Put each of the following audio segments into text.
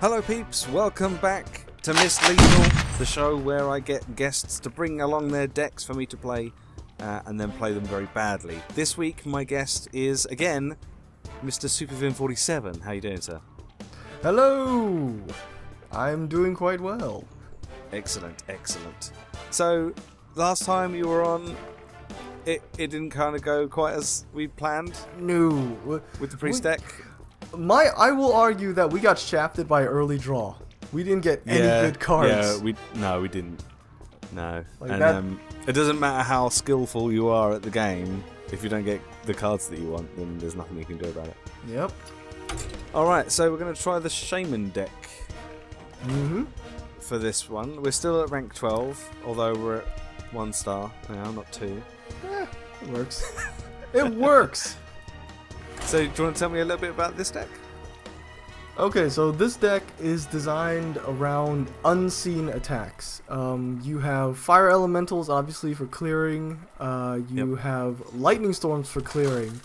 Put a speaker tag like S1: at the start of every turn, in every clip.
S1: Hello peeps, welcome back to Miss Lethal, the show where I get guests to bring along their decks for me to play and then play them very badly. This week my guest is, again, Mr. SuperVinh47. How you doing, sir?
S2: Hello! I'm doing quite well.
S1: Excellent, excellent. So, last time you were on, it didn't kind of go quite as we planned?
S2: No.
S1: With the priest deck?
S2: I will argue that we got shafted by early draw. We didn't get any good cards.
S1: Yeah, we didn't. No.
S2: Like
S1: and it doesn't matter how skillful you are at the game, if you don't get the cards that you want, then there's nothing you can do about it.
S2: Yep.
S1: Alright, so we're going to try the Shaman deck for this one. We're still at rank 12, although we're at 1 star now, not 2.
S2: It works. It works!
S1: So, do you want to tell me a little bit about this deck?
S2: Okay, so this deck is designed around unseen attacks. You have fire elementals, obviously, for clearing. You have lightning storms for clearing.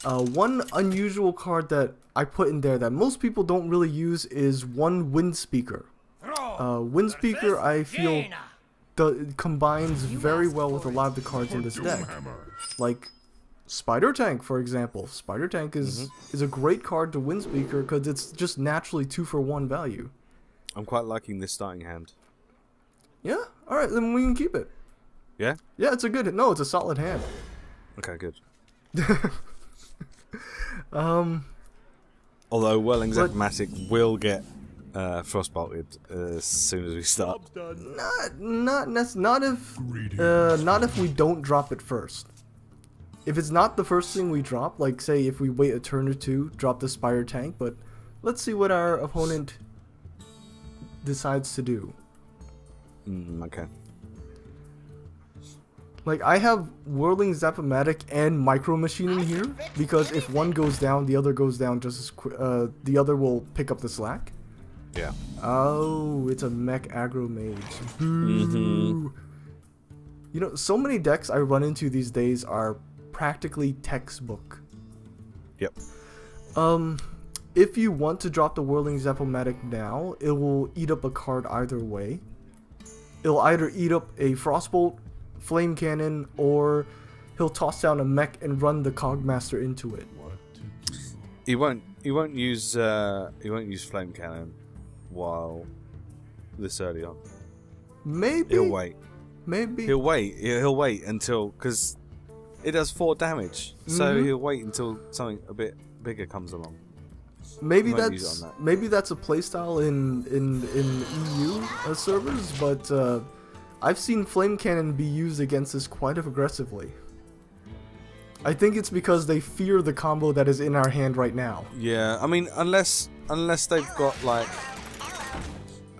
S2: One unusual card that I put in there that most people don't really use is one Wind Speaker. Wind Speaker, I feel, combines very well with a lot of the cards in this deck. Like Spider Tank, for example. Spider Tank is a great card to Wind Speaker because it's just naturally 2-for-1 value.
S1: I'm quite liking this starting hand.
S2: Yeah? Alright, then we can keep it.
S1: Yeah?
S2: Yeah, it's a solid hand.
S1: Okay, good.
S2: Although
S1: Welling's Appomatic will get frostbolted as soon as we start.
S2: Not if we don't drop it first. If it's not the first thing we drop, like say if we wait a turn or two, drop the Spider Tank, but let's see what our opponent decides to do.
S1: Okay.
S2: Like I have Whirling Zappomatic and Micro Machine in here because if one goes down, the other goes down just as quick. The other will pick up the slack.
S1: Yeah.
S2: Oh, it's a mech aggro mage. Boo. You know, so many decks I run into these days are practically textbook.
S1: Yep.
S2: If you want to drop the Whirling Zappomatic now, it will eat up a card either way. It'll either eat up a Frostbolt, Flame Cannon, or he'll toss down a mech and run the Cogmaster into it.
S1: He won't use Flame Cannon while this early on.
S2: Maybe
S1: He'll wait.
S2: Maybe
S1: He'll wait until, because it does 4 damage, so he'll wait until something a bit bigger comes along.
S2: Maybe that's a playstyle in EU servers, but I've seen Flame Cannon be used against this quite aggressively. I think it's because they fear the combo that is in our hand right now.
S1: Yeah, I mean, unless they've got like.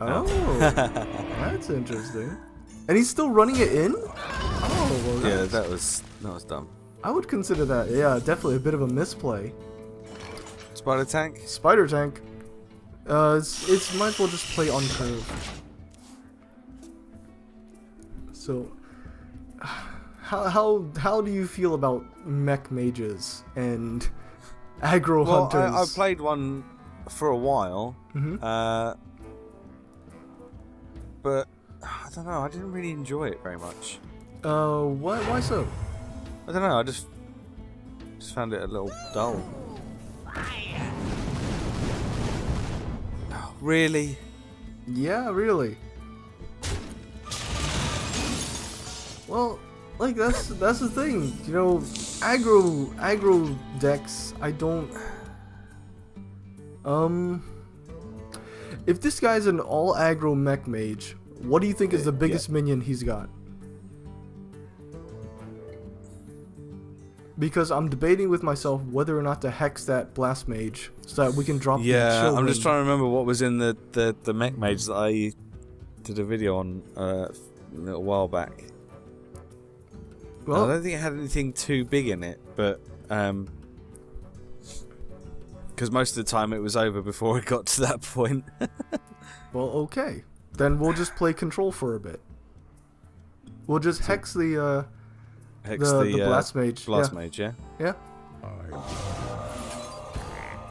S2: Oh, that's interesting. And he's still running it in? Oh, well,
S1: yeah, that was dumb.
S2: I would consider that, yeah, definitely a bit of a misplay.
S1: Spider Tank?
S2: Spider Tank. It's might as well just play on curve. So, how do you feel about mech mages and aggro hunters?
S1: Well, I've played one for a while, but I don't know. I didn't really enjoy it very much.
S2: Why so?
S1: I don't know. I just found it a little dull. Really?
S2: Yeah, really. Well, like that's the thing, you know, aggro decks. I don't. If this guy's an all aggro mech mage, what do you think is the biggest minion he's got? Because I'm debating with myself whether or not to hex that blast mage so that we can drop.
S1: Yeah, I'm just trying to remember what was in the mech mage that I did a video on a little while back. Well, I don't think it had anything too big in it, but because most of the time it was over before it got to that point.
S2: Well, okay, then we'll just play control for a bit. We'll just hex the blast mage.
S1: Blast mage, yeah.
S2: Yeah.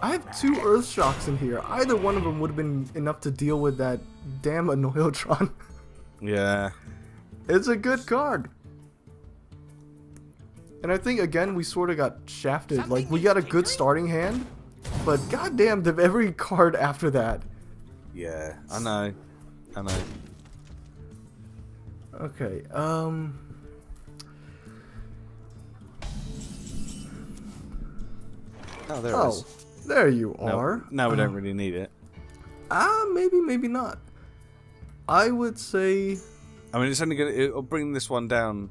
S2: I have 2 Earth Shocks in here. Either one of them would have been enough to deal with that damn Annoyotron.
S1: Yeah.
S2: It's a good card. And I think, again, we sort of got shafted. Like, we got a good starting hand, but goddamn, every card after that.
S1: Yeah, I know.
S2: Okay,
S1: Oh, there it is.
S2: There you
S1: No,
S2: are.
S1: now we don't really need it.
S2: Maybe, maybe not. I would say...
S1: I mean, it'll bring this one down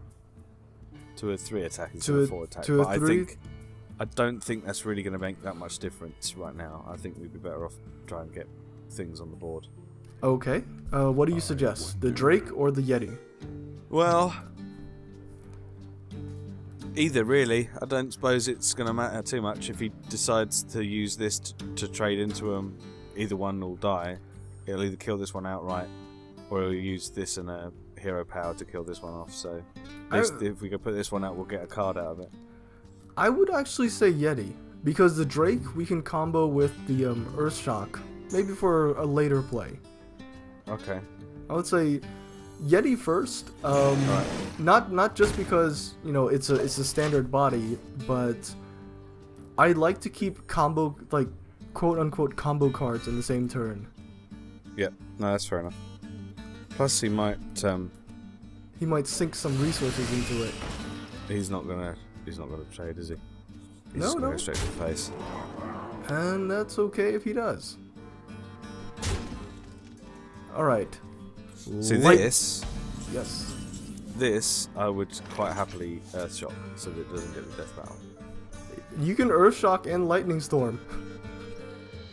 S1: to a 3 attack instead of 4 attack. But I don't think that's really going to make that much difference right now. I think we'd be better off trying to get things on the board.
S2: Okay. What do you suggest? The Drake or the Yeti?
S1: Well, either really. I don't suppose it's going to matter too much if he decides to use this to trade into him. Either one will die. He'll either kill this one outright, or he'll use this and a hero power to kill this one off. So, at least if we can put this one out, we'll get a card out of it.
S2: I would actually say Yeti, because the Drake we can combo with the Earth Shock, maybe for a later play.
S1: Okay.
S2: I would say Yeti first.
S1: Right.
S2: Not just because it's a standard body, but I like to keep combo, like, quote unquote combo cards in the same turn.
S1: Yep. No, that's fair enough. Plus, he might
S2: sink some resources into it.
S1: He's not gonna trade, is he? He's
S2: No,
S1: just gonna
S2: no.
S1: go straight to the face.
S2: And that's okay if he does. Alright.
S1: See this?
S2: Yes.
S1: This I would quite happily Earth Shock so that it doesn't get the death battle.
S2: You can Earth Shock and Lightning Storm.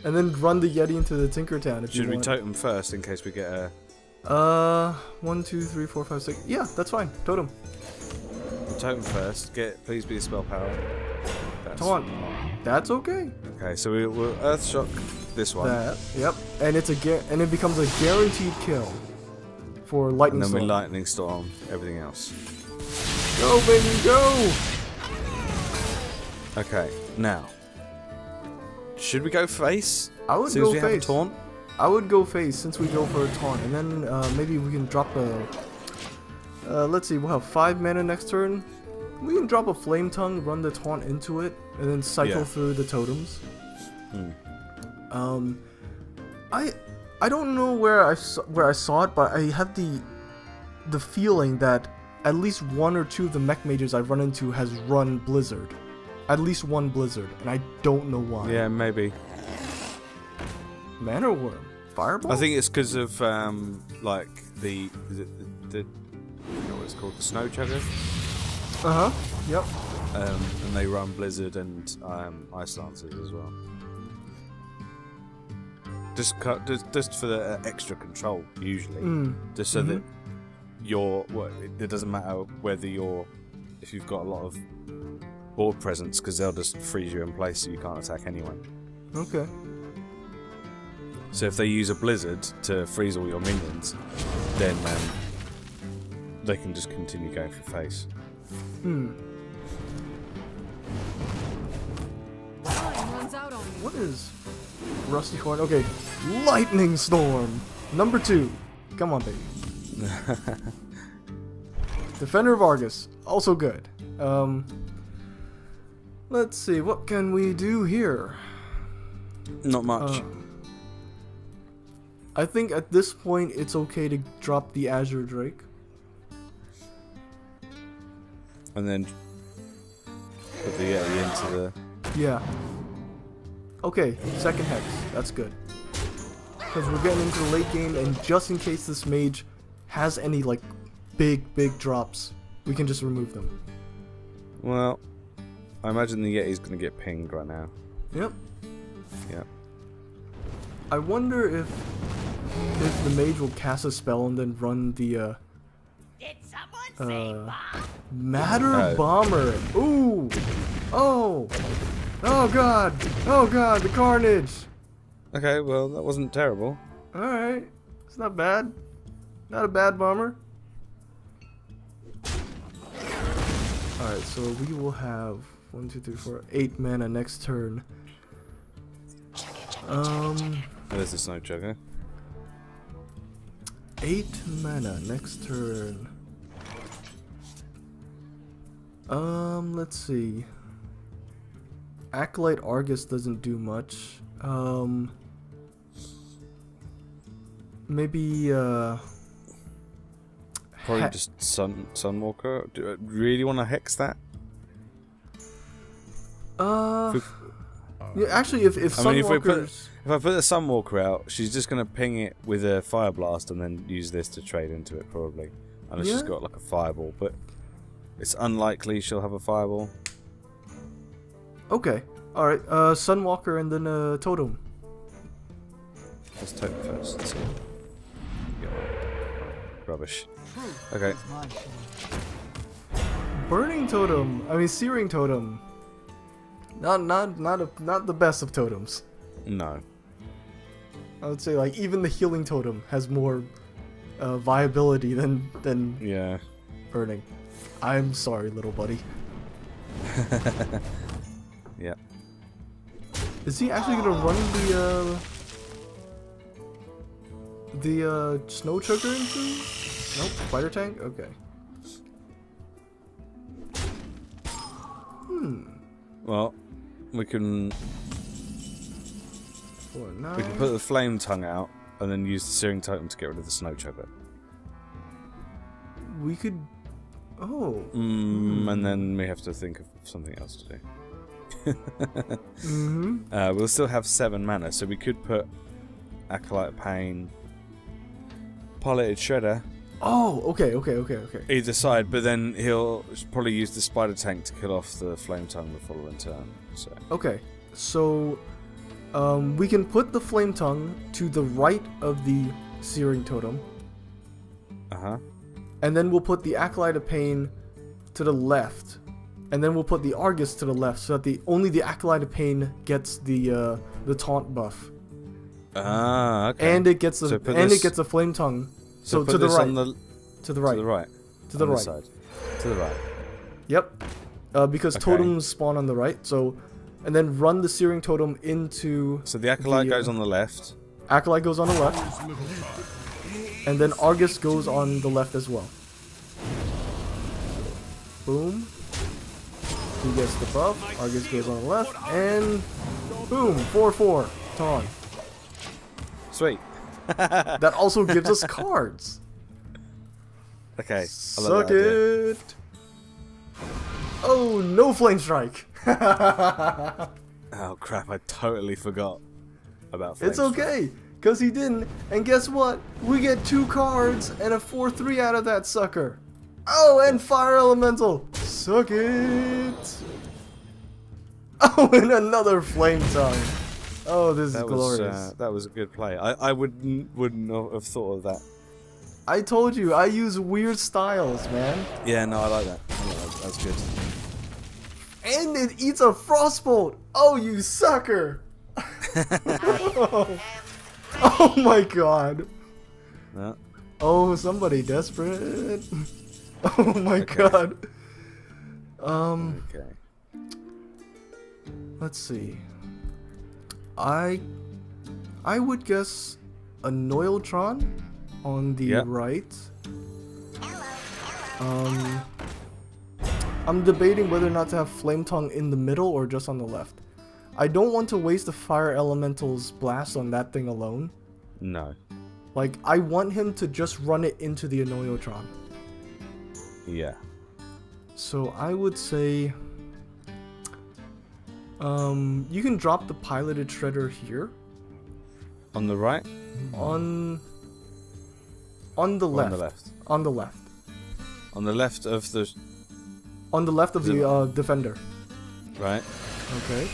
S2: And then run the Yeti into the Tinkertown if you
S1: Should we
S2: want.
S1: totem first in case we get a...
S2: 1, 2, 3, 4, 5, 6. Yeah, that's fine. Totem.
S1: Totem first. Please be a spell power.
S2: Come on. That's okay.
S1: Okay, so we'll Earth Shock this one.
S2: That. Yep. And and it becomes a guaranteed kill for Lightning
S1: And then
S2: Storm.
S1: we Lightning Storm everything else.
S2: Go, baby, go!
S1: Okay, now. Should we go face?
S2: I would
S1: Since
S2: go
S1: we have a
S2: face.
S1: taunt?
S2: I would go face since we go for a taunt, and then maybe we can drop a. Let's see, we'll have 5 mana next turn. We can drop a Flame Tongue, run the taunt into it, and then cycle through the totems. I don't know where I saw it, but I have the feeling that at least 1 or 2 of the mech mages I've run into has run Blizzard. At least 1 Blizzard, and I don't know why.
S1: Yeah, maybe.
S2: Mana Worm? Fireball?
S1: I think it's because of like the you know what it's called, the Snow Chugger.
S2: Yep.
S1: And they run Blizzard and Ice Lancers as well. Just for the extra control, usually. Just so that it doesn't matter whether if you've got a lot of board presence, because they'll just freeze you in place so you can't attack anyway.
S2: Okay.
S1: So if they use a Blizzard to freeze all your minions, then they can just continue going for face.
S3: What
S2: is Rusty Horn? Okay, Lightning Storm, number 2. Come on, baby. Defender of Argus, also good. Let's see, what can we do here?
S1: Not much.
S2: I think at this point it's okay to drop the Azure Drake.
S1: And then put the Yeti into the...
S2: Yeah. Okay, second Hex. That's good. Because we're getting into the late game, and just in case this mage has any, like, big drops, we can just remove them.
S1: Well, I imagine the Yeti's going to get pinged right now.
S2: Yep.
S1: Yep.
S2: I wonder if the mage will cast a spell and then run the,
S3: Did someone say bomb?
S2: Matter Bomber. Ooh. Oh. Oh god. Oh god, the carnage.
S1: Okay, well, that wasn't terrible.
S2: Alright. It's not bad. Not a bad bomber. Alright, so we will have 1, 2, 3, 4, 8 mana next turn.
S1: There's the snow chugger.
S2: 8 mana next turn. Let's see. Acolyte Argus doesn't do much. Maybe
S1: Probably just Sunwalker. Do I really want to hex that?
S2: Yeah, actually, if
S1: I mean, if I
S2: Sunwalkers...
S1: put the Sunwalker out, she's just gonna ping it with a Fire Blast and then use this to trade into it probably, unless she's
S2: Yeah.
S1: got like a Fireball. But it's unlikely she'll have a Fireball.
S2: Okay, alright, Sunwalker and then Totem.
S1: Let's take it first. Let's see. Yeah. Rubbish. Okay.
S2: Burning Totem, I mean Searing Totem. Not the best of totems.
S1: No.
S2: I would say like even the Healing Totem has more viability than
S1: Yeah.
S2: Burning. I'm sorry, little buddy.
S1: Yeah.
S2: Is he actually gonna run the Snow Chugger into? Nope. Spider Tank. Okay.
S1: Well, we can
S2: 4, 9.
S1: we can put the Flame Tongue out and then use the Searing Totem to get rid of the Snow Chugger.
S2: We could. Oh.
S1: And then we have to think of something else to do. We'll still have 7 mana, so we could put Acolyte of Pain, Piloted Shredder,
S2: Oh. Okay.
S1: either side, but then he'll probably use the Spider Tank to kill off the Flame Tongue the following turn. So
S2: Okay. So, we can put the Flame Tongue to the right of the Searing Totem, and then we'll put the Acolyte of Pain to the left, and then we'll put the Argus to the left, so that only the Acolyte of Pain gets the taunt buff,
S1: okay.
S2: and it gets the
S1: So put
S2: and
S1: this-
S2: it gets the Flame Tongue. So
S1: put
S2: to the
S1: this
S2: right,
S1: on the,
S2: to the right,
S1: to the right,
S2: to the
S1: on this
S2: right.
S1: side. To the right.
S2: Yep. Because
S1: Okay.
S2: totems spawn on the right, so, and then run the Searing Totem into.
S1: So the Acolyte
S2: the,
S1: goes on the left.
S2: Acolyte goes on the left, and then Argus goes on the left as well. Boom. He gets the buff. Argus goes on the left, and boom, 4/4 taunt.
S1: Sweet.
S2: That also gives us cards.
S1: Okay. I like
S2: Suck
S1: that idea.
S2: it. Oh, no Flame Strike.
S1: Oh crap! I totally forgot about. Flame
S2: It's okay, cause he didn't. And guess what? We get 2 cards and a 4/3 out of that sucker. Oh, and Fire Elemental. Suck it. Oh, and another Flame Tongue. Oh, this is glorious.
S1: That was a good play. I wouldn't have thought of that.
S2: I told you, I use weird styles, man.
S1: Yeah, no, I like that. That's good.
S2: And it eats a Frostbolt. Oh, you sucker. Oh my god.
S1: Yeah.
S2: Oh, somebody desperate. Oh my god.
S1: Okay.
S2: Let's see. I would guess a Noiltron on the
S1: Yep.
S2: right. I'm debating whether or not to have Flame Tongue in the middle or just on the left. I don't want to waste the Fire Elemental's blast on that thing alone.
S1: No.
S2: Like, I want him to just run it into the Noiltron.
S1: Yeah.
S2: So I would say, you can drop the Piloted Shredder here.
S1: On the right.
S2: On the
S1: Or
S2: left.
S1: on the left.
S2: On the left.
S1: On the left of the.
S2: On the left of the defender.
S1: Right.
S2: Okay.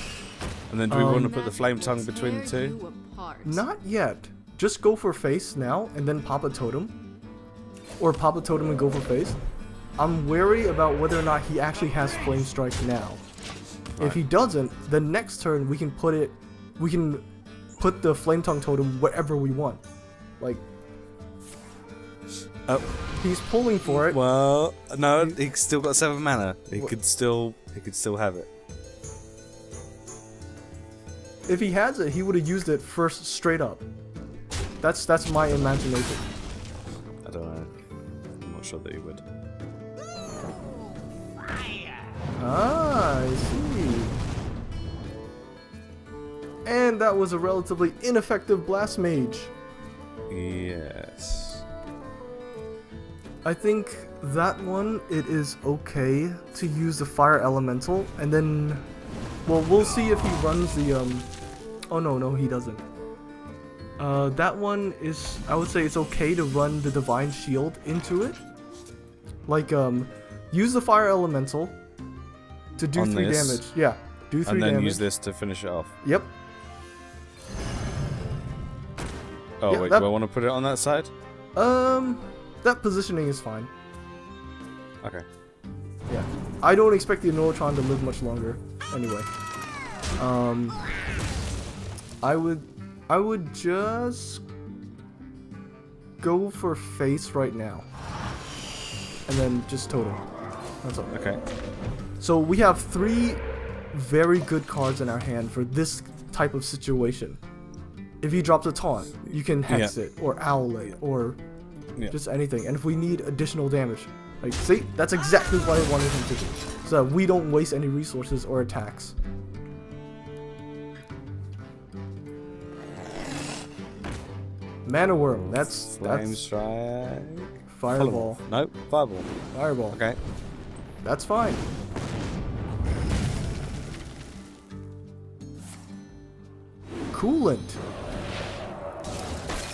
S1: And then do we want to put the Flame Tongue between the two?
S2: Not yet. Just go for face now and then pop a totem. Or pop a totem and go for face. I'm wary about whether or not he actually has Flame Strike now.
S1: Right.
S2: If he doesn't, the next turn we can put the Flame Tongue totem wherever we want. Like,
S1: Oh.
S2: he's pulling for it.
S1: Well, no, he's still got 7 mana. He could still have it.
S2: if he has it, he would have used it first straight up. That's my imagination.
S1: I don't know. I'm not sure that he would.
S2: Ah, I see. And that was a relatively ineffective Blast Mage.
S1: Yes.
S2: I think that one, it is okay to use the Fire Elemental, and then, well, we'll see if he runs the, oh no, he doesn't. That one is, I would say it's okay to run the Divine Shield into it. Like, use the Fire Elemental to do
S1: On
S2: 3
S1: this?
S2: damage. Yeah, do 3
S1: And then
S2: damage.
S1: use this to finish it off.
S2: Yep.
S1: Oh,
S2: Yeah,
S1: wait,
S2: that-
S1: do I want to put it on that side?
S2: That positioning is fine.
S1: Okay.
S2: Yeah. I don't expect the Anotron to live much longer. Anyway. I would just go for face right now. And then just totem. That's all.
S1: Okay.
S2: So we have 3 very good cards in our hand for this type of situation. If he drops a taunt, you can hex it, or owl it, or just anything. And if we need additional damage, like, see, that's exactly what I wanted him to do, so that we don't waste any resources or attacks. Mana Worm, that's
S1: Flame Strike.
S2: Fireball.
S1: Nope, Fireball.
S2: Fireball.
S1: Okay.
S2: That's fine. Coolant.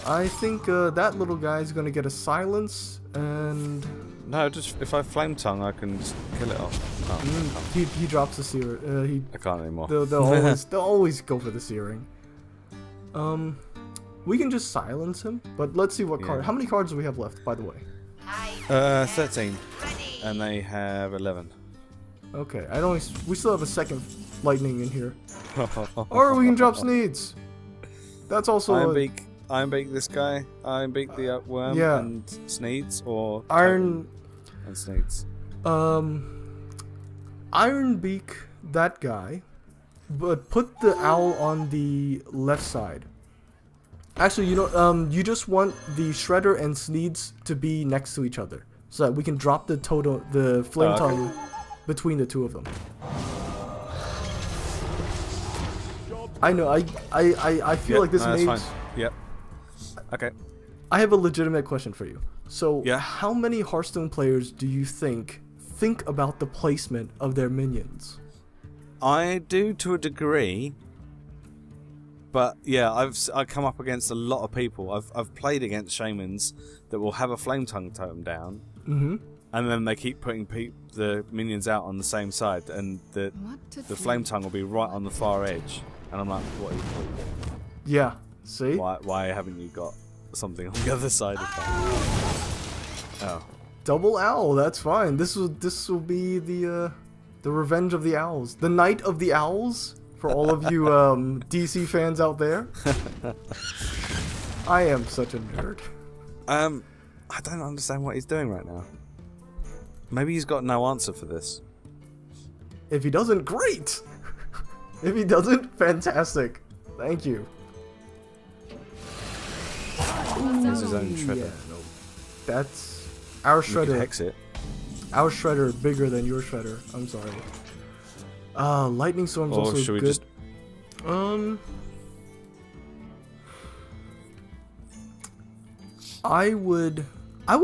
S2: I think that little guy is gonna get a silence, and
S1: No, just if I Flame Tongue, I can just kill it off. Oh, I can't.
S2: he drops the sear.
S1: I can't anymore.
S2: They'll always go for the searing. We can just silence him, but let's see what card. How many cards do we have left, by the way?
S1: 13. And they have 11.
S2: Okay, we still have a second lightning in here. Or we can drop Sneeds. That's also
S1: Iron Beak this guy. Iron Beak the worm and Sneeds, or
S2: Iron
S1: and Sneeds.
S2: Iron Beak that guy, but put the owl on the left side. Actually, you just want the Shredder and Sneeds to be next to each other, so that we can drop the Flame Tongue between the 2 of them. I know. I feel like this mage.
S1: That's fine. Yep. Okay.
S2: I have a legitimate question for you. So,
S1: Yeah.
S2: how many Hearthstone players do you think about the placement of their minions?
S1: I do to a degree, but yeah, I've come up against a lot of people. I've played against shamans that will have a Flame Tongue totem down, and then they keep putting the minions out on the same side, and the Flame Tongue will be right on the far edge, and I'm like, what are you doing?
S2: Yeah. See?
S1: Why haven't you got something on the other side of that? Oh.
S2: Double owl. That's fine. This will be the revenge of the owls, the night of the owls. For all of you DC fans out there, I am such a nerd.
S1: I don't understand what he's doing right now. Maybe he's got no answer for this.
S2: If he doesn't, great. If he doesn't, fantastic. Thank you.
S1: There's his own Shredder.
S2: Yeah, no. That's our
S1: You can
S2: Shredder.
S1: hex it.
S2: Our Shredder bigger than your Shredder. I'm sorry. Lightning Storm's
S1: Or
S2: also
S1: should we
S2: good.
S1: just...
S2: I would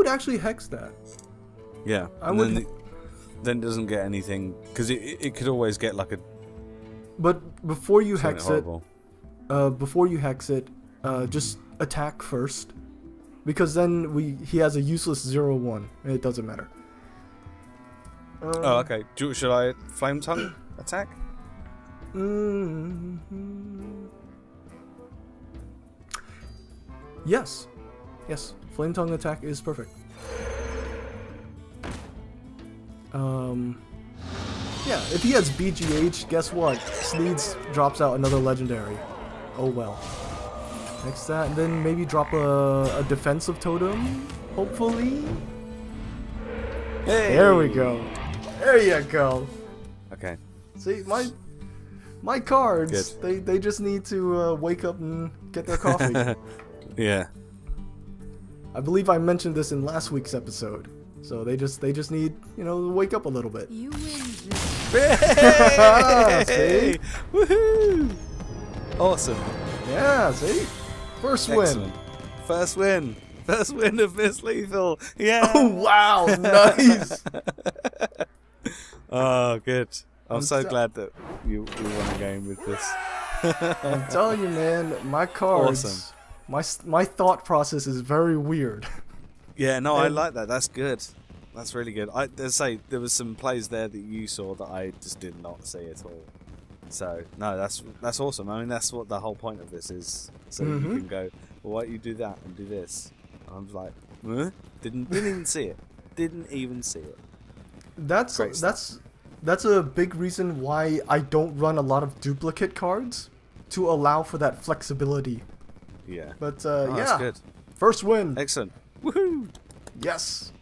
S2: actually hex that.
S1: Yeah.
S2: I
S1: and
S2: would.
S1: then it doesn't get anything, because it could always get like a
S2: But before you
S1: something
S2: hex
S1: horrible.
S2: it, just attack first, because then he has a useless 0/1 and it doesn't matter.
S1: Oh, okay. Should I Flame Tongue attack?
S2: Yes. Flame Tongue attack is perfect. Yeah, if he has BGH, guess what? Sneeds drops out another legendary. Oh well. Next that, and then maybe drop a defensive totem, hopefully.
S1: Hey!
S2: There we go. There you go.
S1: Okay.
S2: See, My cards.
S1: Good.
S2: They just need to wake up and get their coffee.
S1: Yeah.
S2: I believe I mentioned this in last week's episode. So they just need, you know, to wake up a little bit.
S3: You win this.
S1: Hey! Woohoo! Awesome.
S2: Yeah, see? First
S1: Excellent. First win. First win of Miss Lethal. Yeah.
S2: Oh, wow. Nice.
S1: Oh, good. I'm
S2: I'm
S1: so
S2: so-
S1: glad that you won a game with this.
S2: I'm telling you, man, my cards,
S1: Awesome.
S2: my thought process is very weird.
S1: Yeah, no, I
S2: And-
S1: like that. That's good. That's really good. Let's say there was some plays there that you saw that I just did not see at all. So no, that's awesome. I mean, that's what the whole point of this is. So you can go, well, why don't you do that and do this? And I'm like, huh? Didn't even see it. Didn't even see it. Great stuff.
S2: That's a big reason why I don't run a lot of duplicate cards to allow for that flexibility.
S1: Yeah.
S2: But
S1: Oh,
S2: yeah,
S1: that's good.
S2: first win.
S1: Excellent. Woohoo!
S2: Yes.